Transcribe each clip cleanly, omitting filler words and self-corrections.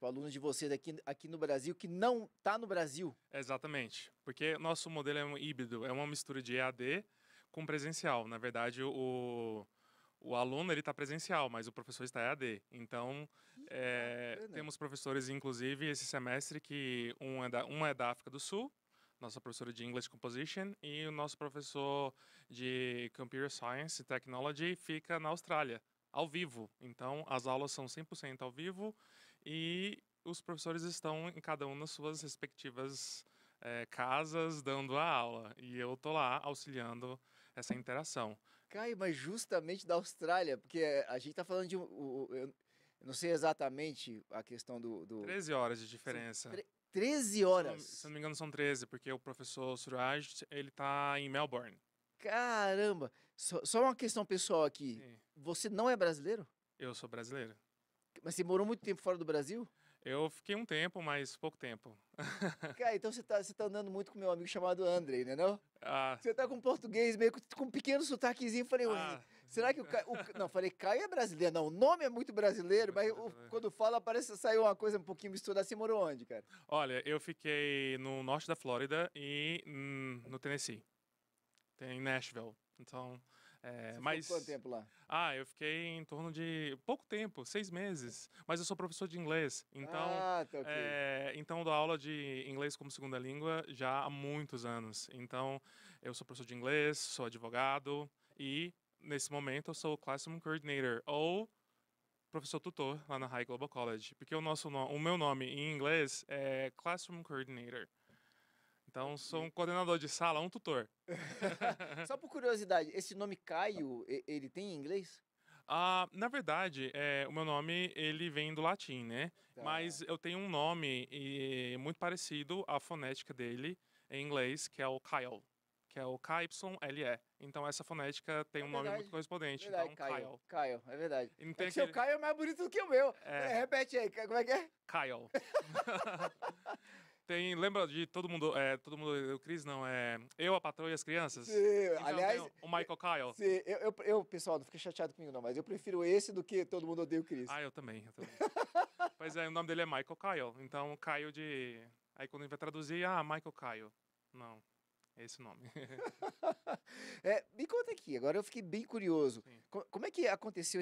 para alunos de vocês aqui no Brasil que não está no Brasil. Exatamente, porque nosso modelo é um híbrido, é uma mistura de EAD com presencial. Na verdade, o aluno ele está presencial, mas o professor está EAD. Então, temos professores, inclusive, esse semestre, que um é da África do Sul, nossa professora de English Composition, e o nosso professor de Computer Science e Technology fica na Austrália, ao vivo. Então, as aulas são 100% ao vivo e os professores estão em cada um nas suas respectivas casas dando a aula. E eu tô lá auxiliando essa interação. Caio, mas justamente da Austrália, porque a gente está falando de eu não sei exatamente a questão do 13 horas de diferença. 13 horas? Se não me engano, são 13, porque o professor Suraj, ele tá em Melbourne. Caramba! Só uma questão pessoal aqui. Sim. Você não é brasileiro? Eu sou brasileiro. Mas você morou muito tempo fora do Brasil? Eu fiquei um tempo, mas pouco tempo. Cara, então você tá andando muito com meu amigo chamado Andrei, né não? Ah, Você tá com português meio com um pequeno sotaquezinho. Falei, ué, será que o Caio... Não, falei, Caio é brasileiro. Não, o nome é muito brasileiro, mas quando fala parece que saiu uma coisa um pouquinho misturada. Você morou onde, cara? olha, eu fiquei no norte da Flórida e no Tennessee. Em Nashville. Então, Você ficou quanto tempo lá? Eu fiquei em torno de pouco tempo, 6 meses. Mas eu sou professor de inglês, então, Tá ok. então eu dou aula de inglês como segunda língua já há muitos anos. Então, eu sou professor de inglês, sou advogado e nesse momento eu sou Classroom Coordinator ou professor tutor lá na High Global College, porque o meu nome em inglês é Classroom Coordinator. Então, sou um coordenador de sala, um tutor. Só por curiosidade, esse nome Caio, ele tem em inglês? Na verdade, o meu nome ele vem do latim, né? Tá. Mas eu tenho um nome muito parecido à fonética dele em inglês, que é o Kyle, que é o KYLE. Então essa fonética tem um nome muito correspondente. Verdade, Então, Kyle. Caio, é verdade. E não É tem que seu Caio é mais bonito do que o meu. Repete aí, como é que é? Kyle. Lembra de todo mundo, o Cris não, eu, a patroa e as crianças? Sim, Então, aliás, tem o Michael Kyle. Sim, pessoal, não fique chateado comigo não, mas eu prefiro esse do que Todo Mundo Odeia o Chris. Eu também. Pois é, o nome dele é Michael Kyle. Então, Kyle de... Aí quando a gente vai traduzir, Michael Kyle. Não, é esse o nome. Me conta aqui, agora eu fiquei bem curioso. Como é que aconteceu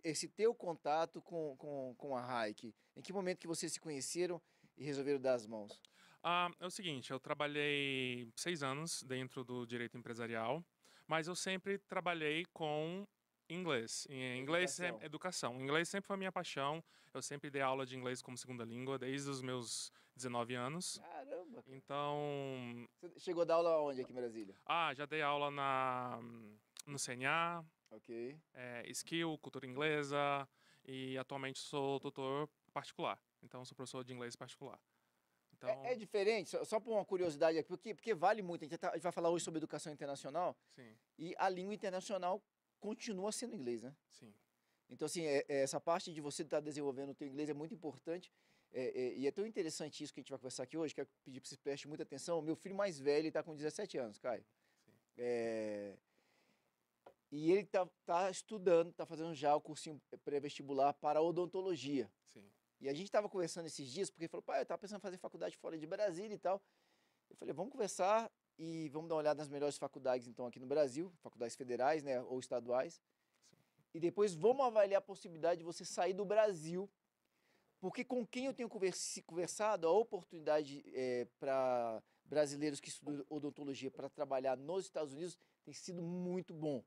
esse teu contato com a Hike? Em que momento que vocês se conheceram e resolveram dar as mãos? É o seguinte, eu trabalhei 6 anos dentro do direito empresarial, mas eu sempre trabalhei com inglês. Inglês é educação. Inglês sempre foi a minha paixão. Eu sempre dei aula de inglês como segunda língua desde os meus 19 anos. Caramba! Cara. Então... Você chegou a dar aula onde aqui em Brasília? Já dei aula no CNA, Ok. Skill, cultura inglesa, e atualmente sou tutor particular. Então, sou professor de inglês particular. Então... É diferente, só por uma curiosidade aqui, porque vale muito. A gente vai falar hoje sobre educação internacional. Sim. E a língua internacional continua sendo inglês, né? Sim. Então, assim, essa parte de você estar desenvolvendo o teu inglês é muito importante. E é tão interessante isso que a gente vai conversar aqui hoje, quero pedir para você preste muita atenção. Meu filho mais velho está com 17 anos, Caio. Sim. E ele tá estudando, está fazendo já o cursinho pré-vestibular para odontologia. Sim. E a gente estava conversando esses dias, porque ele falou, pai, eu estava pensando em fazer faculdade fora de Brasília e tal. Eu falei, vamos conversar e vamos dar uma olhada nas melhores faculdades, então, aqui no Brasil, faculdades federais, né, ou estaduais. Sim. E depois vamos avaliar a possibilidade de você sair do Brasil, porque com quem eu tenho conversado, a oportunidade para brasileiros que estudam odontologia para trabalhar nos Estados Unidos tem sido muito bom.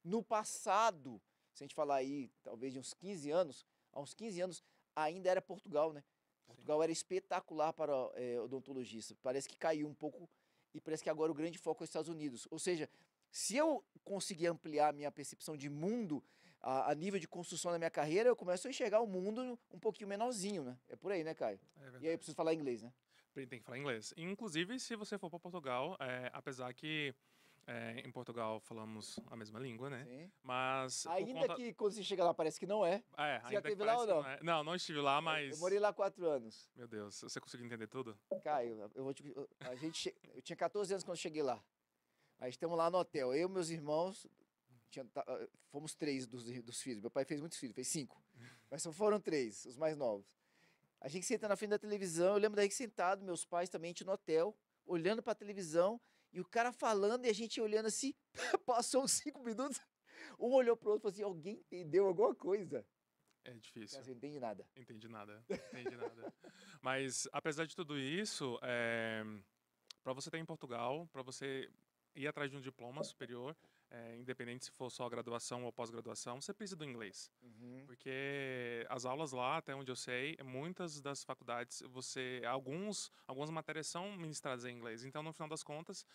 No passado, se a gente falar aí, talvez de uns 15 anos, há uns 15 anos, ainda era Portugal, né? Portugal Sim. Era espetacular para odontologistas. Parece que caiu um pouco e parece que agora o grande foco é os Estados Unidos. Ou seja, se eu conseguir ampliar a minha percepção de mundo a nível de construção da minha carreira, eu começo a enxergar o mundo um pouquinho menorzinho, né? É por aí, né, Caio? E aí eu preciso falar inglês, né? Tem que falar inglês. Inclusive, se você for para Portugal, apesar que em Portugal falamos a mesma língua, né? Sim. Mas ainda que quando você chega lá parece que não é. Você já esteve lá ou não? Não estive lá, mas... Eu morei lá 4 anos. Meu Deus, você conseguiu entender tudo? Caio, eu tinha 14 anos quando cheguei lá. Aí estamos lá no hotel, eu e meus irmãos, fomos 3 dos filhos. Meu pai fez muitos filhos, fez 5. Mas só foram 3, os mais novos. A gente senta na frente da televisão, eu lembro da gente sentado, meus pais também, a gente no hotel, olhando pra televisão, e o cara falando e a gente olhando assim, passou uns 5 minutos, um olhou pro outro e falou assim, alguém entendeu alguma coisa? É difícil. Cara, você não entende nada. Entendi nada. Entendi nada. Mas, apesar de tudo isso, para você estar em Portugal, para você ir atrás de um diploma superior, independente se for só graduação ou pós-graduação, você precisa do inglês. Uhum. Porque as aulas lá, até onde eu sei, muitas das faculdades, algumas matérias são ministradas em inglês. Então, no final das contas,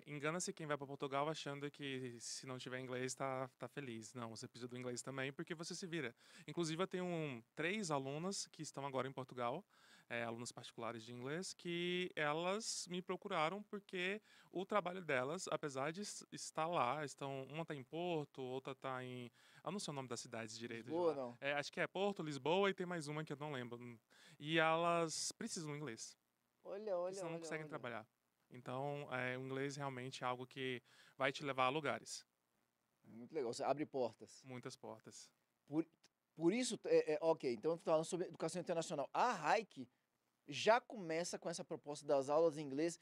engana-se quem vai para Portugal achando que se não tiver inglês tá feliz. Não, você precisa do inglês também porque você se vira. Inclusive, eu tenho 3 alunas que estão agora em Portugal, alunas particulares de inglês, que elas me procuraram porque o trabalho delas, apesar de estar lá, uma está em Porto, outra está em... Eu não sei o nome das cidades direito de Lisboa, lá. não? Acho que é Porto, Lisboa e tem mais uma que eu não lembro. E elas precisam do inglês, Olha, porque olha, senão não olha, conseguem olha. trabalhar. Então, o inglês realmente é algo que vai te levar a lugares, Muito legal, você abre portas. muitas portas. Por, por isso, ok, então falando sobre educação internacional. A Hike já começa com essa proposta das aulas em inglês.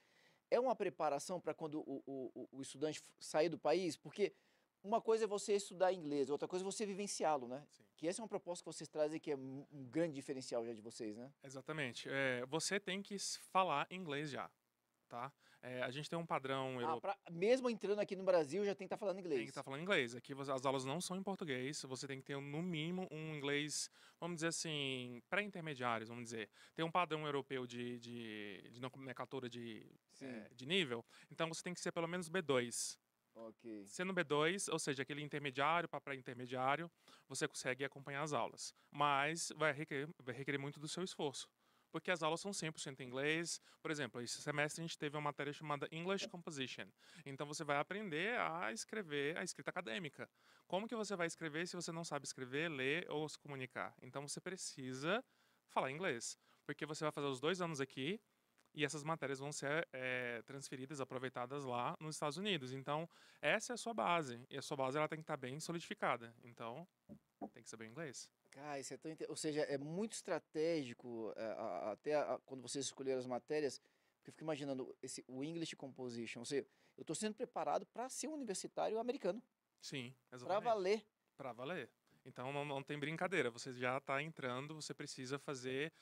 É uma preparação para quando o estudante sair do país? Porque uma coisa é você estudar inglês, outra coisa é você vivenciá-lo, né? Sim. Que essa é uma proposta que vocês trazem que é um grande diferencial já de vocês, né? Exatamente. Você tem que falar inglês já, tá? A gente tem um padrão Ah, europeu. mesmo entrando aqui no Brasil, já tem que estar falando Tem que inglês. estar falando inglês. Aqui as aulas não são em português. Você tem que ter, no mínimo, um inglês, vamos dizer assim, pré-intermediários, vamos dizer. Tem um padrão europeu de nomenclatura Sim, de nível. Então, você tem que ser pelo menos B2. ok. Sendo B2, ou seja, aquele intermediário para pré-intermediário, você consegue acompanhar as aulas. Mas vai requerer muito do seu esforço. Porque as aulas são 100% em inglês. Por exemplo, esse semestre a gente teve uma matéria chamada English Composition. Então você vai aprender a escrever a escrita acadêmica. Como que você vai escrever se você não sabe escrever, ler ou se comunicar? Então você precisa falar inglês. Porque você vai fazer os 2 anos aqui e essas matérias vão ser transferidas, aproveitadas lá nos Estados Unidos. Então, essa é a sua base. E a sua base ela tem que estar bem solidificada. Então, tem que saber inglês. Cara, isso é tão Ou seja, é muito estratégico, até quando vocês escolheram as matérias, porque eu fico imaginando o English Composition. Ou seja, eu estou sendo preparado para ser um universitário americano, Sim, para exatamente. valer. Para valer. Então não tem brincadeira. Você já está entrando, você precisa fazer.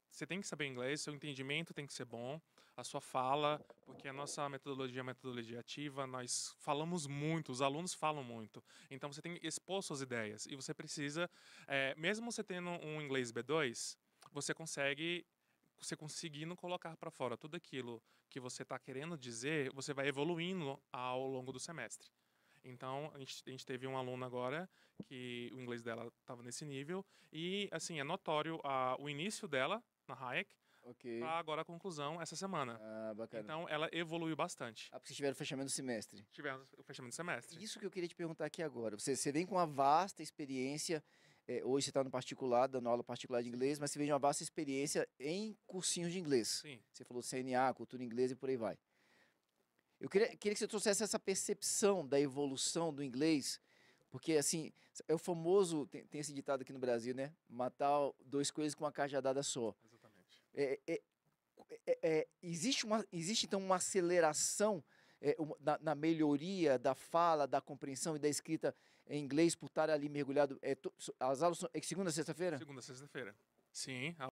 Você tem que saber inglês, seu entendimento tem que ser bom, a sua fala, porque a nossa metodologia é uma metodologia ativa, nós falamos muito, os alunos falam muito. Então você tem que expor suas ideias. E você precisa, mesmo você tendo um inglês B2, você conseguindo colocar para fora tudo aquilo que você está querendo dizer, você vai evoluindo ao longo do semestre. Então, a gente teve um aluno agora que o inglês dela estava nesse nível e, assim, é notório o início dela na Hayek Ok. para agora a conclusão essa semana. Ah, bacana. Então, ela evoluiu bastante. Ah, porque vocês tiveram o fechamento do semestre. Tivemos o fechamento do semestre. Isso que eu queria te perguntar aqui agora. Você vem com uma vasta experiência, hoje você está no particular, dando aula particular de inglês, mas você vem de uma vasta experiência em cursinhos de inglês. Sim. Você falou CNA, cultura inglesa e por aí vai. Eu queria que você trouxesse essa percepção da evolução do inglês, porque, assim, é o famoso, tem esse ditado aqui no Brasil, né? Matar 2 coelhos com uma cajadada só. Exatamente. Existe, então, uma aceleração na melhoria da fala, da compreensão e da escrita em inglês por estar ali mergulhado. As aulas são segunda a sexta-feira? Segunda, sexta-feira. Sim,